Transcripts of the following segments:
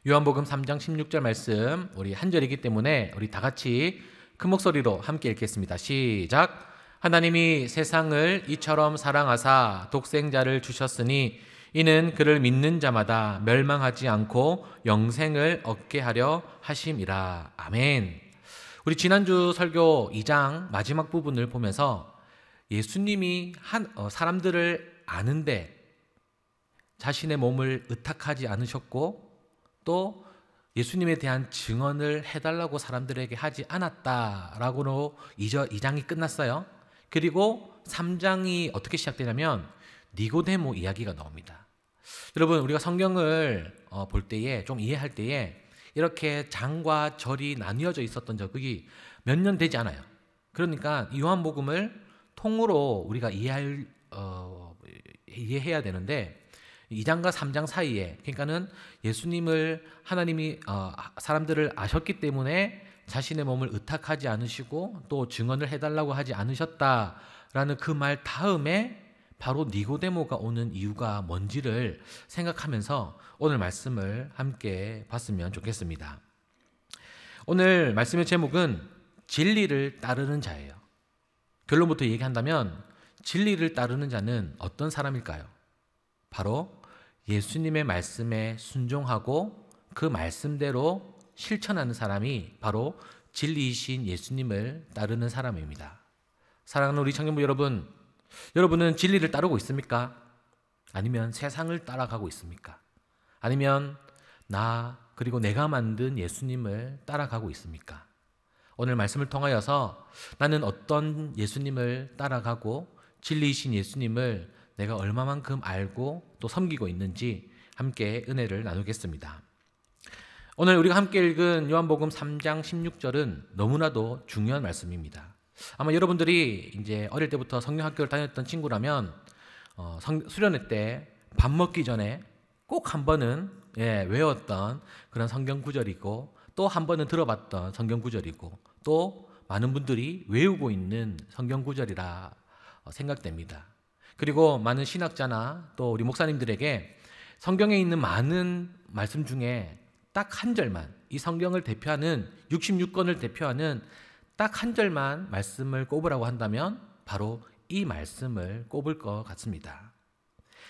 요한복음 3장 16절 말씀, 우리 한 절이기 때문에 우리 다 같이 큰 목소리로 함께 읽겠습니다. 시작. 하나님이 세상을 이처럼 사랑하사 독생자를 주셨으니 이는 그를 믿는 자마다 멸망하지 않고 영생을 얻게 하려 하심이라. 아멘. 우리 지난주 설교 2장 마지막 부분을 보면서 예수님이 사람들을 아는데 자신의 몸을 의탁하지 않으셨고 또 예수님에 대한 증언을 해달라고 사람들에게 하지 않았다라고 2장이 끝났어요. 그리고 3장이 어떻게 시작되냐면 니고데모 이야기가 나옵니다. 여러분, 우리가 성경을 볼 때에 좀 이해할 때에 이렇게 장과 절이 나뉘어져 있었던 적이 몇 년 되지 않아요. 그러니까 요한복음을 통으로 우리가 이해해야 되는데 2장과 3장 사이에, 그러니까는 예수님을 하나님이 사람들을 아셨기 때문에 자신의 몸을 의탁하지 않으시고 또 증언을 해달라고 하지 않으셨다라는 그 말 다음에 바로 니고데모가 오는 이유가 뭔지를 생각하면서 오늘 말씀을 함께 봤으면 좋겠습니다. 오늘 말씀의 제목은 진리를 따르는 자예요. 결론부터 얘기한다면 진리를 따르는 자는 어떤 사람일까요? 바로 예수님의 말씀에 순종하고 그 말씀대로 실천하는 사람이 바로 진리이신 예수님을 따르는 사람입니다. 사랑하는 우리 청년부 여러분, 여러분은 진리를 따르고 있습니까? 아니면 세상을 따라가고 있습니까? 아니면 그리고 내가 만든 예수님을 따라가고 있습니까? 오늘 말씀을 통하여서 나는 어떤 예수님을 따라가고 진리이신 예수님을 내가 얼마만큼 알고 또 섬기고 있는지 함께 은혜를 나누겠습니다. 오늘 우리가 함께 읽은 요한복음 3장 16절은 너무나도 중요한 말씀입니다. 아마 여러분들이 이제 어릴 때부터 성경학교를 다녔던 친구라면 수련회 때 밥 먹기 전에 꼭 한 번은 외웠던 그런 성경 구절이고 또 한 번은 들어봤던 성경 구절이고 또 많은 분들이 외우고 있는 성경 구절이라 생각됩니다. 그리고 많은 신학자나 또 우리 목사님들에게 성경에 있는 많은 말씀 중에 딱 한 절만, 이 성경을 대표하는 66권을 대표하는 딱 한 절만 말씀을 꼽으라고 한다면 바로 이 말씀을 꼽을 것 같습니다.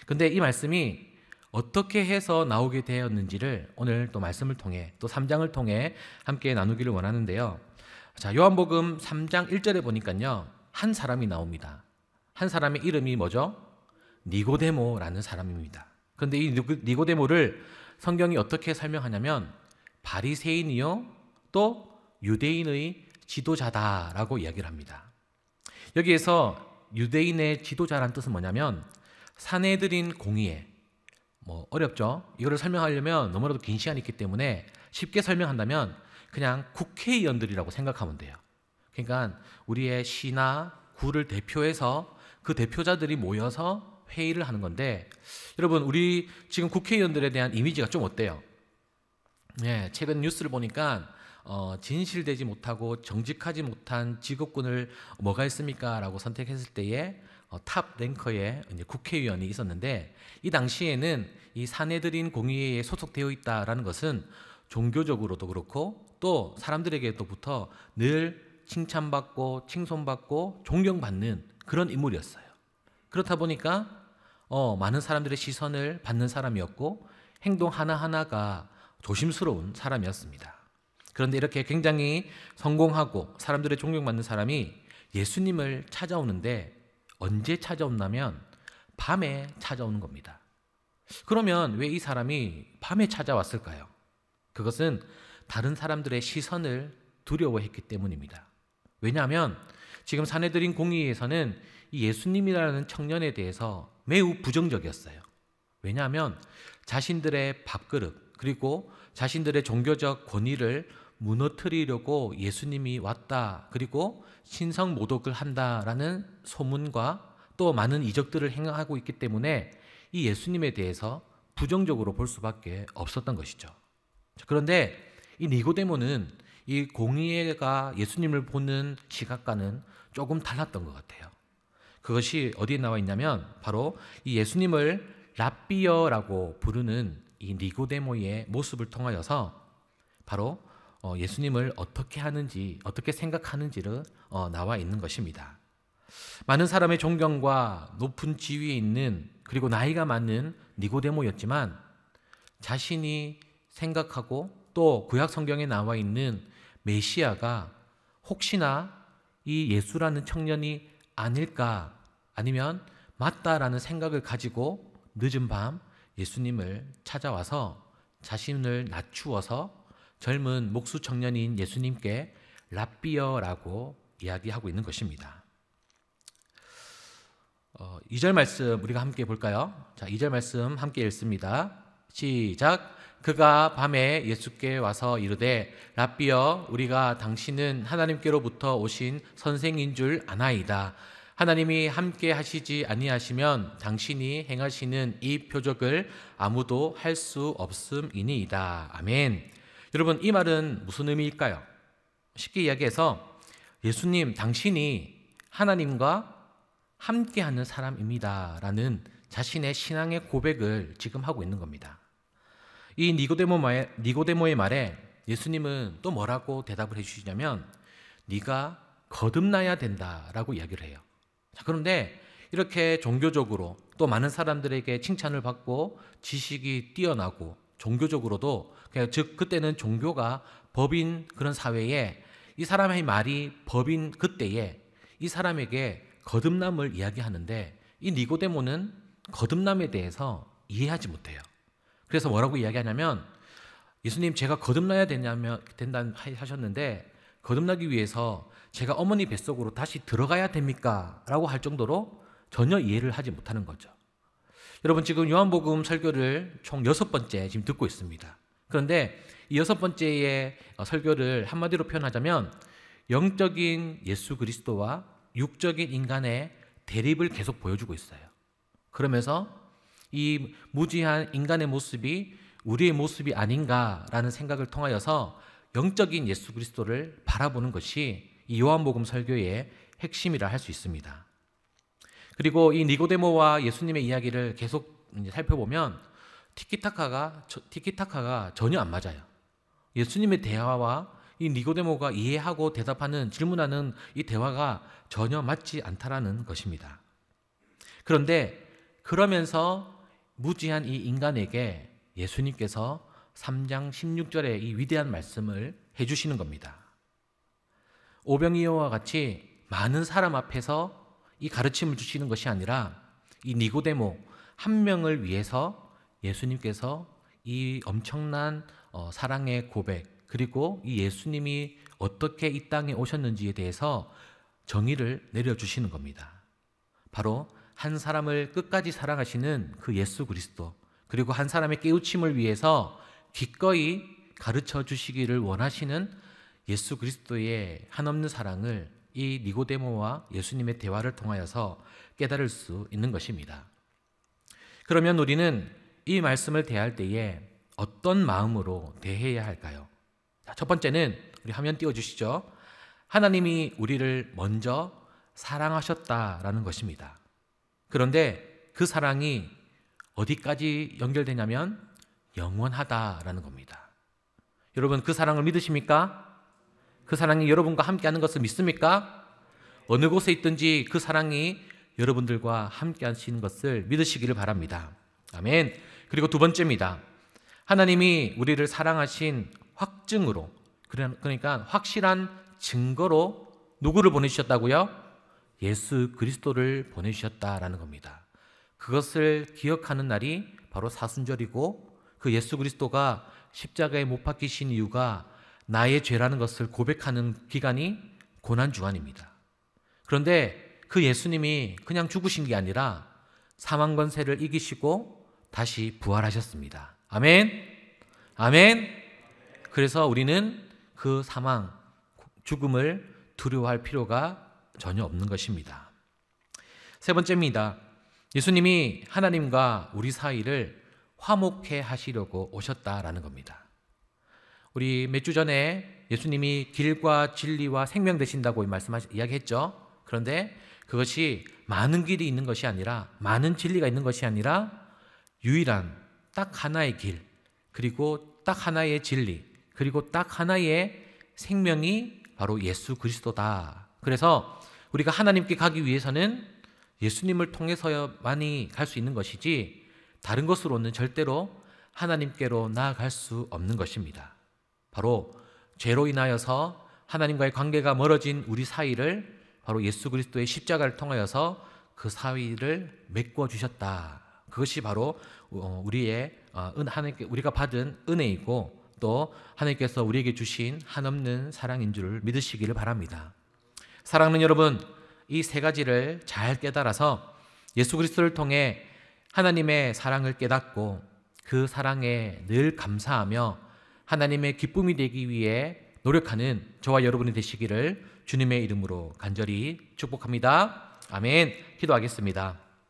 근데 이 말씀이 어떻게 해서 나오게 되었는지를 오늘 또 말씀을 통해 또 3장을 통해 함께 나누기를 원하는데요. 자, 요한복음 3장 1절에 보니까요, 한 사람이 나옵니다. 한 사람의 이름이 뭐죠? 니고데모라는 사람입니다. 그런데 이 니고데모를 성경이 어떻게 설명하냐면 바리새인이요 또 유대인의 지도자다라고 이야기를 합니다. 여기에서 유대인의 지도자라는 뜻은 뭐냐면 사내들인 공의회, 어렵죠? 이거를 설명하려면 너무나도 긴 시간이 있기 때문에 쉽게 설명한다면 그냥 국회의원들이라고 생각하면 돼요. 그러니까 우리의 시나 구를 대표해서 그 대표자들이 모여서 회의를 하는 건데, 여러분, 우리 지금 국회의원들에 대한 이미지가 좀 어때요? 최근 뉴스를 보니까 진실되지 못하고 정직하지 못한 직업군을 뭐가 있습니까? 라고 선택했을 때에 탑 랭커에 이제 국회의원이 있었는데, 이 당시에는 이 사내들인 공의회에 소속되어 있다라는 것은 종교적으로도 그렇고 또 사람들에게로부터 늘 칭찬받고 칭송받고 존경받는 그런 인물이었어요. 그렇다 보니까 많은 사람들의 시선을 받는 사람이었고 행동 하나하나가 조심스러운 사람이었습니다. 그런데 이렇게 굉장히 성공하고 사람들의 존경받는 사람이 예수님을 찾아오는데 언제 찾아온다면 밤에 찾아오는 겁니다. 그러면 왜 이 사람이 밤에 찾아왔을까요? 그것은 다른 사람들의 시선을 두려워했기 때문입니다. 왜냐하면 지금 사내들인 공의회에서는 이 예수님이라는 청년에 대해서 매우 부정적이었어요. 왜냐하면 자신들의 밥그릇 그리고 자신들의 종교적 권위를 무너뜨리려고 예수님이 왔다, 그리고 신성모독을 한다라는 소문과 또 많은 이적들을 행하고 있기 때문에 이 예수님에 대해서 부정적으로 볼 수밖에 없었던 것이죠. 그런데 이 니고데모는 이 공의회가 예수님을 보는 시각과는 조금 달랐던 것 같아요. 그것이 어디에 나와 있냐면 바로 이 예수님을 랍비어라고 부르는 이 니고데모의 모습을 통하여서 바로 예수님을 어떻게 하는지, 어떻게 생각하는지를 나와 있는 것입니다. 많은 사람의 존경과 높은 지위에 있는, 그리고 나이가 많은 니고데모였지만 자신이 생각하고 또 구약 성경에 나와 있는 메시아가 혹시나 이 예수라는 청년이 아닐까, 아니면 맞다라는 생각을 가지고 늦은 밤 예수님을 찾아와서 자신을 낮추어서 젊은 목수 청년인 예수님께 랍비어라고 이야기하고 있는 것입니다. 2절 말씀 우리가 함께 볼까요? 자, 2절 말씀 함께 읽습니다. 시작. 그가 밤에 예수께 와서 이르되 랍비여, 우리가 당신은 하나님께로부터 오신 선생인 줄 아나이다. 하나님이 함께 하시지 아니하시면 당신이 행하시는 이 표적을 아무도 할 수 없음이니이다. 아멘. 여러분, 이 말은 무슨 의미일까요? 쉽게 이야기해서 예수님, 당신이 하나님과 함께하는 사람입니다 라는 자신의 신앙의 고백을 지금 하고 있는 겁니다. 이 니고데모의 말에 예수님은 또 뭐라고 대답을 해주시냐면 네가 거듭나야 된다라고 이야기를 해요. 자, 그런데 이렇게 종교적으로 또 많은 사람들에게 칭찬을 받고 지식이 뛰어나고 종교적으로도, 즉 그때는 종교가 법인 그런 사회에 이 사람의 말이 법인 그때에 이 사람에게 거듭남을 이야기하는데 이 니고데모는 거듭남에 대해서 이해하지 못해요. 그래서 뭐라고 이야기하냐면 예수님, 제가 거듭나야 된다 하셨는데 거듭나기 위해서 제가 어머니 뱃속으로 다시 들어가야 됩니까? 라고 할 정도로 전혀 이해를 하지 못하는 거죠. 여러분, 지금 요한복음 설교를 총 6번째 지금 듣고 있습니다. 그런데 이 6번째의 설교를 한마디로 표현하자면 영적인 예수 그리스도와 육적인 인간의 대립을 계속 보여주고 있어요. 그러면서 이 무지한 인간의 모습이 우리의 모습이 아닌가라는 생각을 통하여서 영적인 예수 그리스도를 바라보는 것이 이 요한복음 설교의 핵심이라 할 수 있습니다. 그리고 이 니고데모와 예수님의 이야기를 계속 살펴보면 티키타카가 전혀 안 맞아요. 예수님의 대화와 이 니고데모가 이해하고 대답하는, 질문하는 이 대화가 전혀 맞지 않다라는 것입니다. 그런데 그러면서 무지한 이 인간에게 예수님께서 3장 16절에 이 위대한 말씀을 해주시는 겁니다. 오병이어와 같이 많은 사람 앞에서 이 가르침을 주시는 것이 아니라 이 니고데모 한 명을 위해서 예수님께서 이 엄청난 사랑의 고백, 그리고 이 예수님이 어떻게 이 땅에 오셨는지에 대해서 정의를 내려주시는 겁니다. 바로 한 사람을 끝까지 사랑하시는 그 예수 그리스도, 그리고 한 사람의 깨우침을 위해서 기꺼이 가르쳐 주시기를 원하시는 예수 그리스도의 한없는 사랑을 이 니고데모와 예수님의 대화를 통하여서 깨달을 수 있는 것입니다. 그러면 우리는 이 말씀을 대할 때에 어떤 마음으로 대해야 할까요? 첫 번째는 우리 화면 띄워주시죠. 하나님이 우리를 먼저 사랑하셨다라는 것입니다. 그런데 그 사랑이 어디까지 연결되냐면 영원하다라는 겁니다. 여러분, 그 사랑을 믿으십니까? 그 사랑이 여러분과 함께하는 것을 믿습니까? 어느 곳에 있든지 그 사랑이 여러분들과 함께하시는 것을 믿으시기를 바랍니다. 아멘. 그리고 두 번째입니다. 하나님이 우리를 사랑하신 확증으로, 그러니까 확실한 증거로 누구를 보내주셨다고요? 예수 그리스도를 보내주셨다라는 겁니다. 그것을 기억하는 날이 바로 사순절이고, 그 예수 그리스도가 십자가에 못 박히신 이유가 나의 죄라는 것을 고백하는 기간이 고난주간입니다. 그런데 그 예수님이 그냥 죽으신 게 아니라 사망 권세를 이기시고 다시 부활하셨습니다. 아멘. 아멘. 그래서 우리는 그 사망, 죽음을 두려워할 필요가 전혀 없는 것입니다. 세 번째입니다. 예수님이 하나님과 우리 사이를 화목해 하시려고 오셨다라는 겁니다. 우리 몇 주 전에 예수님이 길과 진리와 생명 되신다고 이야기했죠. 그런데 그것이 많은 길이 있는 것이 아니라, 많은 진리가 있는 것이 아니라 유일한 딱 하나의 길, 그리고 딱 하나의 진리, 그리고 딱 하나의 생명이 바로 예수 그리스도다. 그래서 우리가 하나님께 가기 위해서는 예수님을 통해서만이 갈 수 있는 것이지 다른 것으로는 절대로 하나님께로 나아갈 수 없는 것입니다. 바로 죄로 인하여서 하나님과의 관계가 멀어진 우리 사이를 바로 예수 그리스도의 십자가를 통하여서 그 사이를 메꿔 주셨다. 그것이 바로 우리가 받은 은혜이고 또 하나님께서 우리에게 주신 한없는 사랑인 줄 믿으시기를 바랍니다. 사랑하는 여러분, 이 세 가지를 잘 깨달아서 예수 그리스도를 통해 하나님의 사랑을 깨닫고 그 사랑에 늘 감사하며 하나님의 기쁨이 되기 위해 노력하는 저와 여러분이 되시기를 주님의 이름으로 간절히 축복합니다. 아멘. 기도하겠습니다.